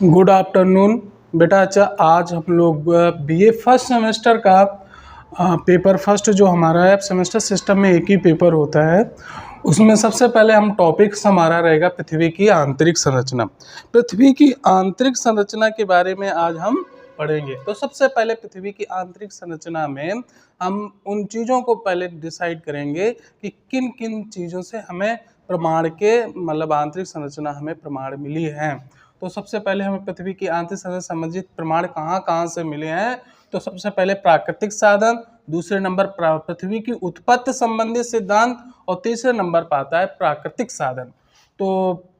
Good afternoon बेटा। अच्छा, आज हम लोग बीए फर्स्ट सेमेस्टर का पेपर फर्स्ट जो हमारा है, सेमेस्टर सिस्टम में एक ही पेपर होता है। उसमें सबसे पहले हम टॉपिक्स हमारा रहेगा पृथ्वी की आंतरिक संरचना। पृथ्वी की आंतरिक संरचना के बारे में आज हम पढ़ेंगे। तो सबसे पहले पृथ्वी की आंतरिक संरचना में हम उन चीज़ों को पहले डिसाइड करेंगे कि किन किन चीज़ों से हमें प्रमाण के मतलब आंतरिक संरचना हमें प्रमाण मिली है। तो सबसे पहले हमें पृथ्वी की आंतरिक संरचना संबंधित प्रमाण कहाँ कहाँ से मिले हैं। तो सबसे पहले प्राकृतिक साधन, दूसरे नंबर पृथ्वी की उत्पत्ति संबंधित सिद्धांत और तीसरे नंबर पर आता है प्राकृतिक साधन। तो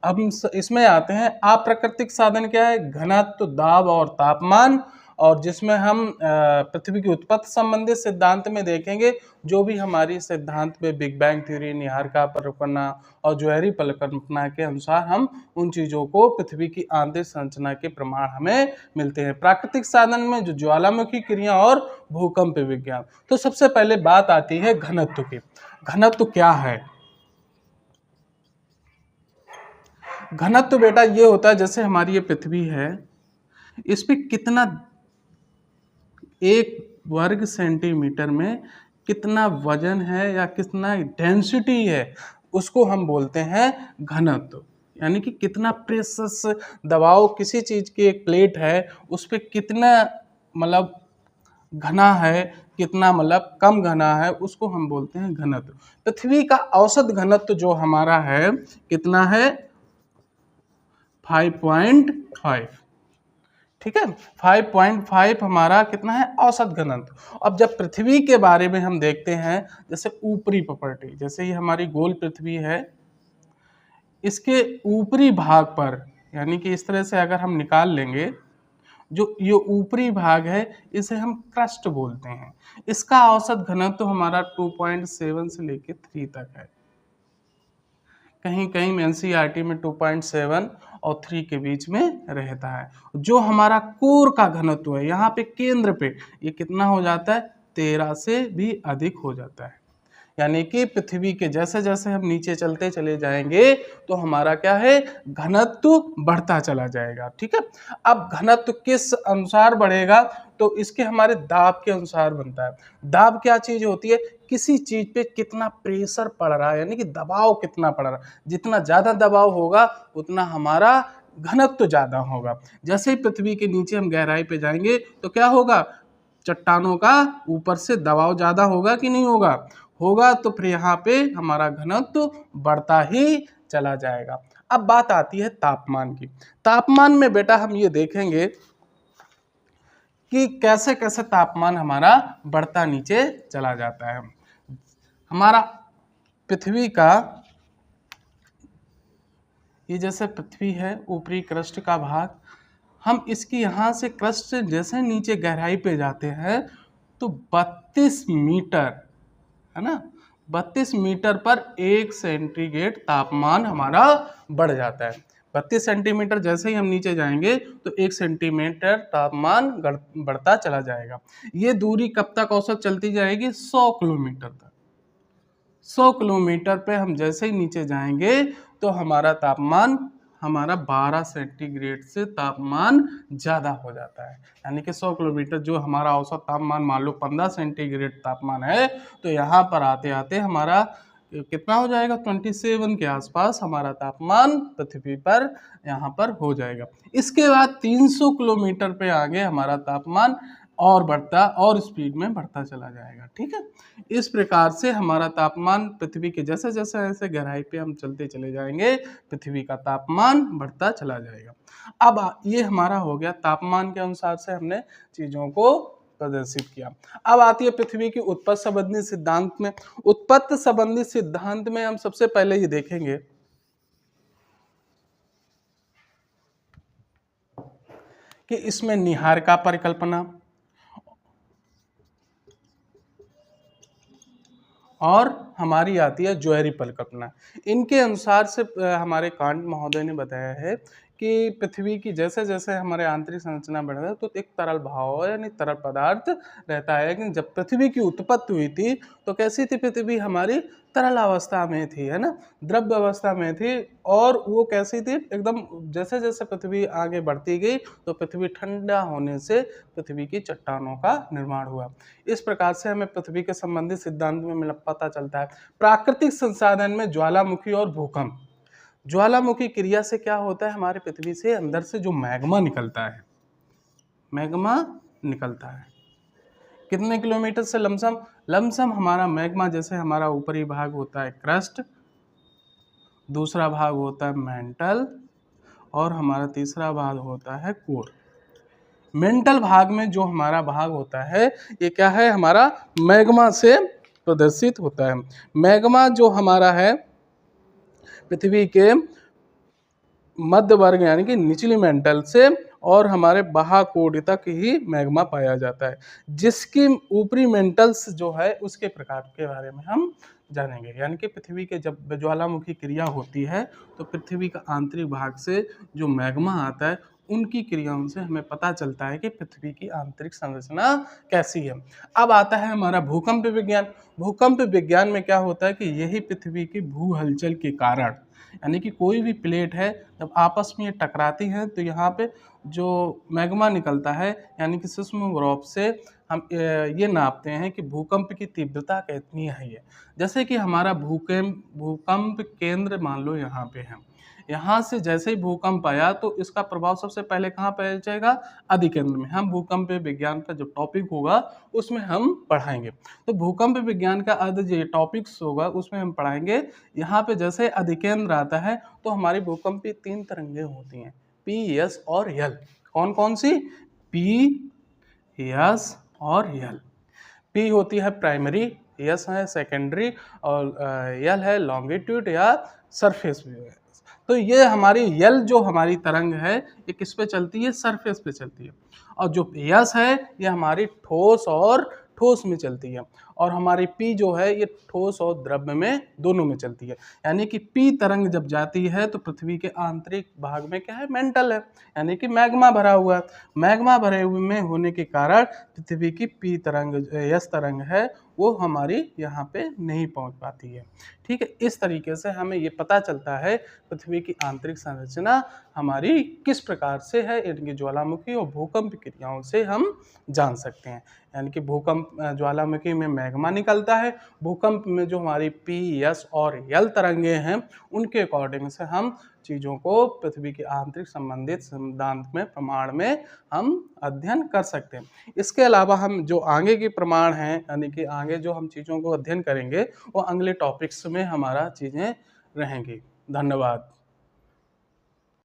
हम इसमें आते हैं। अप्राकृतिक साधन क्या है? घनत्व, दाब और तापमान। और जिसमें हम पृथ्वी की उत्पत्ति संबंधित सिद्धांत में देखेंगे जो भी हमारी सिद्धांत में बिग बैंग थ्योरी, निहारिका परिकल्पना और ज्वारीय परिकल्पना के अनुसार हम उन चीज़ों को पृथ्वी की आंतरिक संरचना के प्रमाण हमें मिलते हैं। प्राकृतिक साधन में जो ज्वालामुखी क्रिया और भूकंप विज्ञान। तो सबसे पहले बात आती है घनत्व की। घनत्व क्या है? घनत्व बेटा ये होता है, जैसे हमारी ये पृथ्वी है, इस पे कितना एक वर्ग सेंटीमीटर में कितना वजन है या कितना डेंसिटी है, उसको हम बोलते हैं घनत्व। यानी कि कितना प्रेशस दबाव किसी चीज़ की एक प्लेट है उस पर कितना मतलब घना है, कितना मतलब कम घना है, उसको हम बोलते हैं घनत्व। पृथ्वी का औसत घनत्व जो हमारा है कितना है? 5.5। ठीक है, 5.5 हमारा कितना है? औसत घनत्व। अब जब पृथ्वी के बारे में हम देखते हैं, जैसे ऊपरी प्रॉपर्टी, जैसे ये हमारी गोल पृथ्वी है, इसके ऊपरी भाग पर यानी कि इस तरह से अगर हम निकाल लेंगे, जो ये ऊपरी भाग है इसे हम क्रस्ट बोलते हैं। इसका औसत घनत्व हमारा 2.7 से लेके 3 तक है। कहीं कहीं एनसीईआरटी में 2.7 और 3 के बीच में रहता है। जो हमारा कोर का घनत्व है, यहाँ पे केंद्र पे ये कितना हो जाता है? 13 से भी अधिक हो जाता है। यानी कि पृथ्वी के जैसे जैसे हम नीचे चलते चले जाएंगे तो हमारा क्या है? घनत्व बढ़ता चला जाएगा। ठीक है, अब घनत्व किस अनुसार बढ़ेगा? तो इसके हमारे दाब के अनुसार बनता है। दाब क्या चीज होती है? किसी चीज पे कितना प्रेशर पड़ रहा है, यानी कि दबाव कितना पड़ रहा है। जितना ज्यादा दबाव होगा उतना हमारा घनत्व ज्यादा होगा। जैसे ही पृथ्वी के नीचे हम गहराई पे जाएंगे तो क्या होगा? चट्टानों का ऊपर से दबाव ज्यादा होगा कि नहीं होगा? होगा। तो फिर यहाँ पे हमारा घनत्व बढ़ता ही चला जाएगा। अब बात आती है तापमान की। तापमान में बेटा हम ये देखेंगे कि कैसे कैसे तापमान हमारा बढ़ता नीचे चला जाता है। हमारा पृथ्वी का ये जैसे पृथ्वी है, ऊपरी क्रस्ट का भाग, हम इसकी यहाँ से क्रस्ट से जैसे नीचे गहराई पे जाते हैं तो 32 मीटर, है ना, 32 मीटर पर 1 सेंटीग्रेड तापमान हमारा बढ़ जाता है। 32 सेंटीमीटर जैसे ही हम नीचे जाएंगे तो 1 सेंटीमीटर तापमान बढ़ता चला जाएगा। ये दूरी कब तक औसत चलती जाएगी? 100 किलोमीटर तक। 100 किलोमीटर पे हम जैसे ही नीचे जाएंगे तो हमारा तापमान 12 सेंटीग्रेड से तापमान ज़्यादा हो जाता है। यानी कि 100 किलोमीटर जो हमारा औसत तापमान मान लो 15 सेंटीग्रेड तापमान है, तो यहाँ पर आते आते हमारा कितना हो जाएगा? 27 के आसपास हमारा तापमान पृथ्वी पर यहाँ पर हो जाएगा। इसके बाद 300 किलोमीटर पे आगे हमारा तापमान और बढ़ता और स्पीड में बढ़ता चला जाएगा। ठीक है, इस प्रकार से हमारा तापमान पृथ्वी के जैसे जैसे ऐसे गहराई पे हम चलते चले जाएंगे, पृथ्वी का तापमान बढ़ता चला जाएगा। अब ये हमारा हो गया तापमान के अनुसार से हमने चीज़ों को प्रदर्शित किया। अब आती है पृथ्वी की उत्पत्ति संबंधी सिद्धांत में। उत्पत्ति संबंधी सिद्धांत में हम सबसे पहले ये देखेंगे कि इसमें निहारिका परिकल्पना और हमारी आती है ज्वारीय परिकल्पना। इनके अनुसार से हमारे कांट महोदय ने बताया है कि पृथ्वी की जैसे जैसे हमारे आंतरिक संरचना बढ़ रहा है तो एक तरल भाव यानी तरल पदार्थ रहता है। लेकिन जब पृथ्वी की उत्पत्ति हुई थी तो कैसी थी पृथ्वी? हमारी तरल अवस्था में थी, है ना, द्रव्य अवस्था में थी। और वो कैसी थी? एकदम जैसे जैसे पृथ्वी आगे बढ़ती गई तो पृथ्वी ठंडा होने से पृथ्वी की चट्टानों का निर्माण हुआ। इस प्रकार से हमें पृथ्वी के संबंधित सिद्धांत में पता चलता है। प्राकृतिक संसाधन में ज्वालामुखी और भूकंप। ज्वालामुखी क्रिया से क्या होता है? हमारे पृथ्वी से अंदर से जो मैग्मा निकलता है, मैग्मा निकलता है कितने किलोमीटर से? लमसम लमसम हमारा मैग्मा, जैसे हमारा ऊपरी भाग होता है क्रस्ट, दूसरा भाग होता है मेंटल और हमारा तीसरा भाग होता है कोर। मेंटल भाग में जो हमारा भाग होता है ये क्या है? हमारा मैग्मा से प्रदर्शित होता है। मैग्मा जो हमारा है पृथ्वी के मध्य वर्ग यानी कि निचली मेंटल से और हमारे बाह्यकोर तक ही मैग्मा पाया जाता है। जिसकी ऊपरी मेंटल्स जो है उसके प्रकार के बारे में हम जानेंगे। यानी कि पृथ्वी के जब ज्वालामुखी क्रिया होती है तो पृथ्वी का आंतरिक भाग से जो मैग्मा आता है उनकी क्रियाओं से हमें पता चलता है कि पृथ्वी की आंतरिक संरचना कैसी है। अब आता है हमारा भूकंप विज्ञान। भूकंप विज्ञान में क्या होता है कि यही पृथ्वी की भू हलचल के कारण, यानी कि कोई भी प्लेट है जब आपस में ये टकराती है तो यहाँ पे जो मैग्मा निकलता है, यानी कि सिस्मोग्राफ से हम ये नापते हैं कि भूकंप की तीव्रता कितनी है। ये जैसे कि हमारा भूकंप केंद्र मान लो यहाँ पे है, यहाँ से जैसे ही भूकंप आया तो इसका प्रभाव सबसे पहले कहाँ पहुंचेगा? अधिकेंद्र में। हम भूकंप विज्ञान का जो टॉपिक होगा उसमें हम पढ़ाएंगे। तो भूकंप विज्ञान का जो टॉपिक्स होगा उसमें हम पढ़ाएंगे। यहाँ पे जैसे अधिकेंद्र आता है तो हमारी भूकंप की 3 तरंगें होती हैं, पी, एस और यल। कौन कौन सी? पी, एस और यल। पी होती है प्राइमरी, एस है सेकेंडरी और यल है लॉन्गिट्यूड या सरफेस। तो ये हमारी यल जो हमारी तरंग है ये किस पे चलती है? सरफेस पे चलती है। और जो यस है ये हमारी ठोस में चलती है। और हमारी पी जो है ये ठोस और द्रव्य में दोनों में चलती है। यानी कि पी तरंग जब जाती है तो पृथ्वी के आंतरिक भाग में क्या है? मेंटल है, यानी कि मैग्मा भरा हुआ है। मैग्मा भरे हुए में होने के कारण पृथ्वी की पी तरंग यस तरंग है वो हमारी यहाँ पे नहीं पहुँच पाती है। ठीक है, इस तरीके से हमें ये पता चलता है पृथ्वी की आंतरिक संरचना हमारी किस प्रकार से है। इनकी ज्वालामुखी और भूकंप क्रियाओं से हम जान सकते हैं। यानी कि भूकंप ज्वालामुखी में मैग्मा निकलता है, भूकंप में जो हमारी पी, एस और यल तरंगे हैं उनके अकॉर्डिंग से हम चीज़ों को पृथ्वी के आंतरिक संबंधित सिद्धांत में प्रमाण में हम अध्ययन कर सकते हैं। इसके अलावा हम जो आगे के प्रमाण हैं, यानी कि आगे जो हम चीज़ों को अध्ययन करेंगे वो अगले टॉपिक्स में हमारा चीज़ें रहेंगी। धन्यवाद।